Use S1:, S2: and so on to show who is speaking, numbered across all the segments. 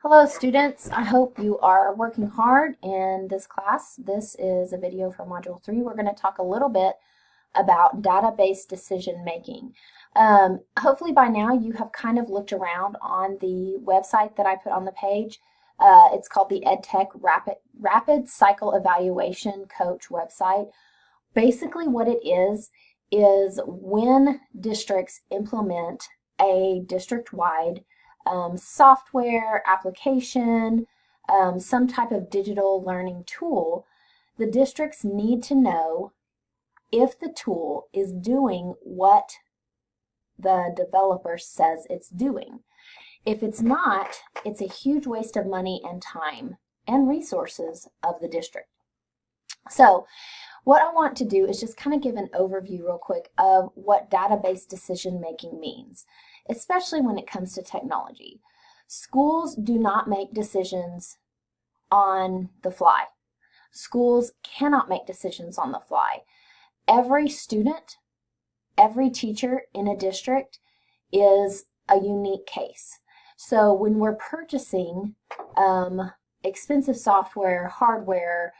S1: Hello students, I hope you are working hard in this class. This is a video for Module 3. We're going to talk a little bit about database decision making. Hopefully by now you have kind of looked around on the website that I put on the page. It's called the EdTech Rapid Cycle Evaluation Coach website. Basically what it is when districts implement a district-wide software, application, some type of digital learning tool, the districts need to know if the tool is doing what the developer says it's doing. If it's not, it's a huge waste of money and time and resources of the district. So what I want to do is just kind of give an overview real quick of what database decision making means, especially when it comes to technology. Schools do not make decisions on the fly. Schools cannot make decisions on the fly. Every student, every teacher in a district is a unique case. So when we're purchasing expensive software, hardware,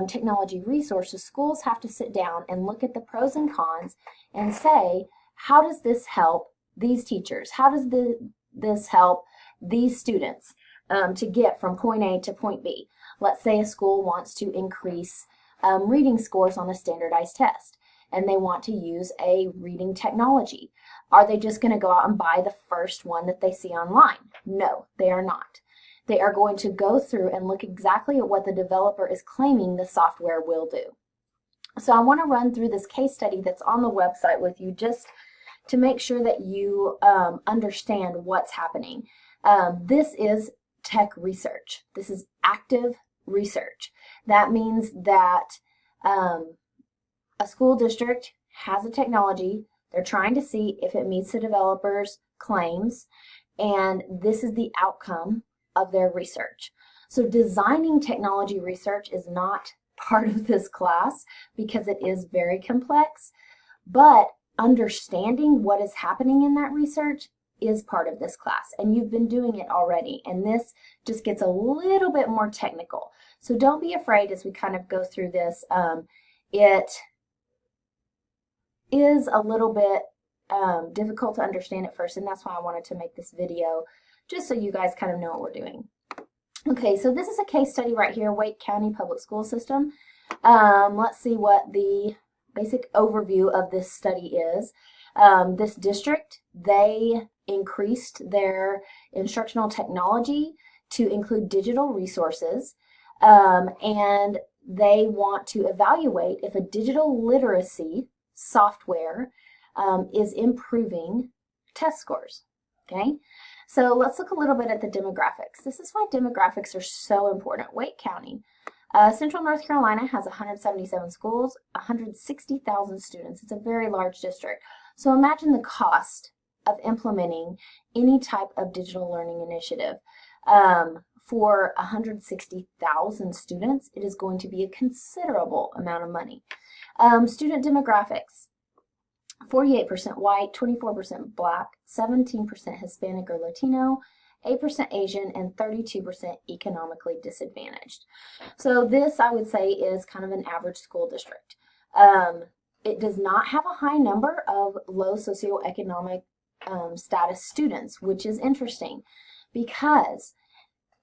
S1: technology resources, schools have to sit down and look at the pros and cons and say, how does this help these teachers? How does this help these students to get from point A to point B? Let's say a school wants to increase reading scores on a standardized test, and they want to use a reading technology. Are they just going to go out and buy the first one that they see online? No, they are not. They are going to go through and look exactly at what the developer is claiming the software will do. So I want to run through this case study that's on the website with you just to make sure that you understand what's happening. This is tech research. This is active research. That means that a school district has a technology. They're trying to see if it meets the developer's claims, and this is the outcome of their research. So designing technology research is not part of this class because it is very complex, but understanding what is happening in that research is part of this class, and you've been doing it already, and this just gets a little bit more technical. So don't be afraid as we kind of go through this. It is a little bit difficult to understand at first, and that's why I wanted to make this video, just so you guys kind of know what we're doing. Okay, so this is a case study right here, Wake County Public School System. Let's see what the basic overview of this study is. This district, they increased their instructional technology to include digital resources, and they want to evaluate if a digital literacy software is improving test scores. Okay, so let's look a little bit at the demographics. This is why demographics are so important. Wake County, Central North Carolina has 177 schools, 160,000 students. It's a very large district. So imagine the cost of implementing any type of digital learning initiative. For 160,000 students, it is going to be a considerable amount of money. Student demographics. 48% white, 24% black, 17% Hispanic or Latino, 8% Asian, and 32% economically disadvantaged. So this, I would say, is kind of an average school district. It does not have a high number of low socioeconomic status students, which is interesting because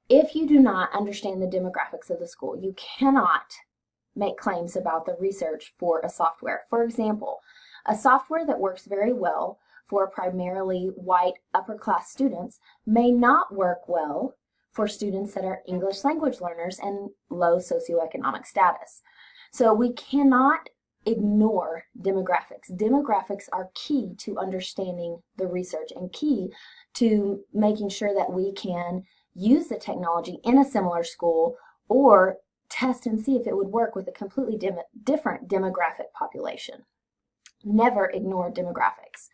S1: if you do not understand the demographics of the school, you cannot make claims about the research for a software. For example, a software that works very well for primarily white upper-class students may not work well for students that are English language learners and low socioeconomic status. So we cannot ignore demographics. Demographics are key to understanding the research and key to making sure that we can use the technology in a similar school or test and see if it would work with a completely different demographic population. Never ignore demographics.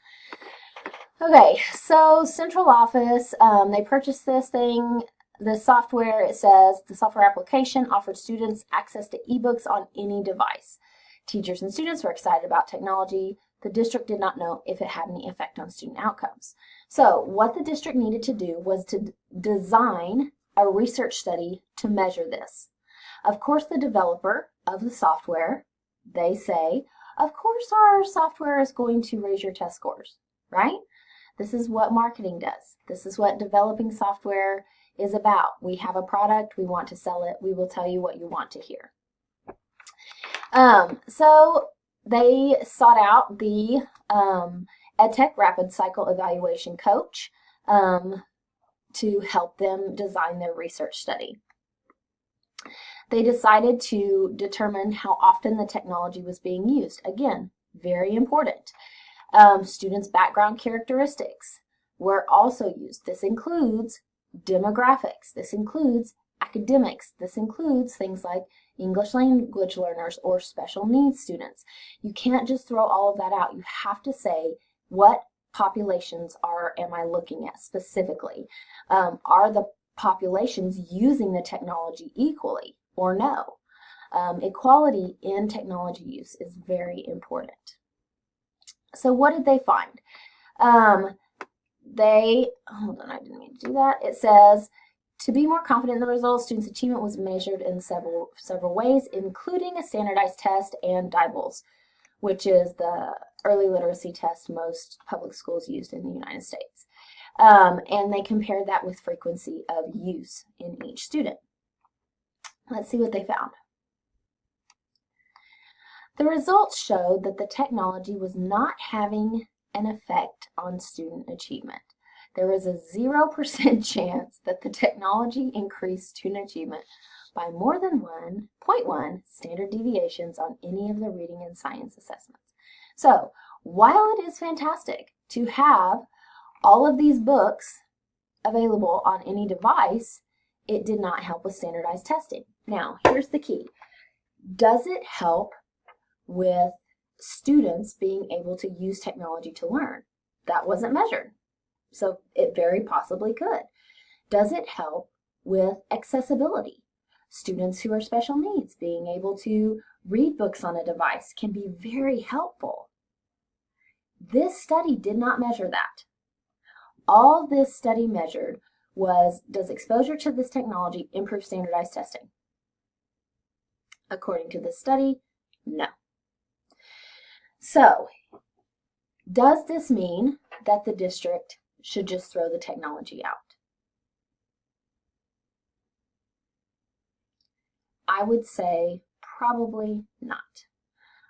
S1: Okay, so central office, they purchased this thing, the software. It says the software application offered students access to ebooks on any device. Teachers and students were excited about technology. The district did not know if it had any effect on student outcomes. So what the district needed to do was to design a research study to measure this. Of course, the developer of the software, they say, of course our software is going to raise your test scores, right? This is what marketing does. This is what developing software is about. We have a product, we want to sell it, we will tell you what you want to hear. So they sought out the EdTech Rapid Cycle Evaluation Coach to help them design their research study. They decided to determine how often the technology was being used. Again, very important. Students' background characteristics were also used. This includes demographics. This includes academics. This includes things like English language learners or special needs students. You can't just throw all of that out. You have to say, what populations am I looking at specifically? Are the populations using the technology equally or no? Equality in technology use is very important. So what did they find? Hold on, I didn't mean to do that. It says, to be more confident in the results, students' achievement was measured in several ways, including a standardized test and DIBELS, which is the early literacy test most public schools used in the United States. And they compared that with frequency of use in each student. Let's see what they found. The results showed that the technology was not having an effect on student achievement. There was a 0% chance that the technology increased student achievement by more than 1.1 standard deviations on any of the reading and science assessments. So, while it is fantastic to have all of these books available on any device, it did not help with standardized testing. Now, here's the key. Does it help with students being able to use technology to learn? That wasn't measured, so it very possibly could. Does it help with accessibility? Students who are special needs being able to read books on a device can be very helpful. This study did not measure that. All this study measured was, does exposure to this technology improve standardized testing? According to this study, no. So, does this mean that the district should just throw the technology out? I would say probably not.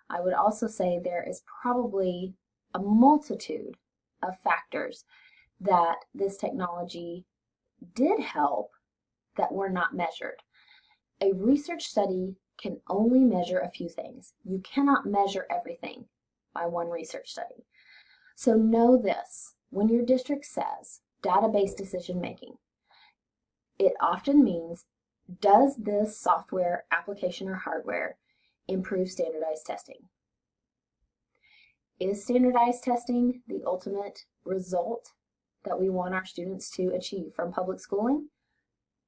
S1: I would also say there is probably a multitude of factors that this technology did help that were not measured. A research study can only measure a few things. You cannot measure everything by one research study. So know this, when your district says data-based decision making, it often means, does this software, application, or hardware improve standardized testing? Is standardized testing the ultimate result that we want our students to achieve from public schooling?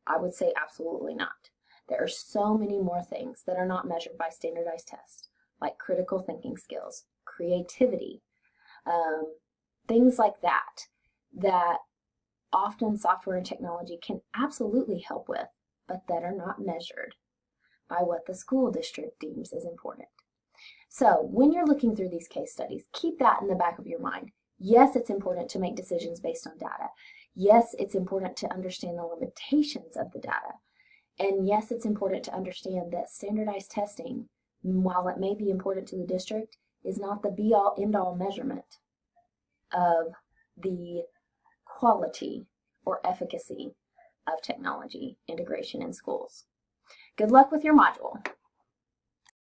S1: I would say absolutely not. There are so many more things that are not measured by standardized tests, like critical thinking skills, creativity, things like that, that often software and technology can absolutely help with, but that are not measured by what the school district deems is important. So when you're looking through these case studies, keep that in the back of your mind. Yes, it's important to make decisions based on data. Yes, it's important to understand the limitations of the data. And yes, it's important to understand that standardized testing, while it may be important to the district, is not the be-all, end-all measurement of the quality or efficacy of technology integration in schools. Good luck with your module.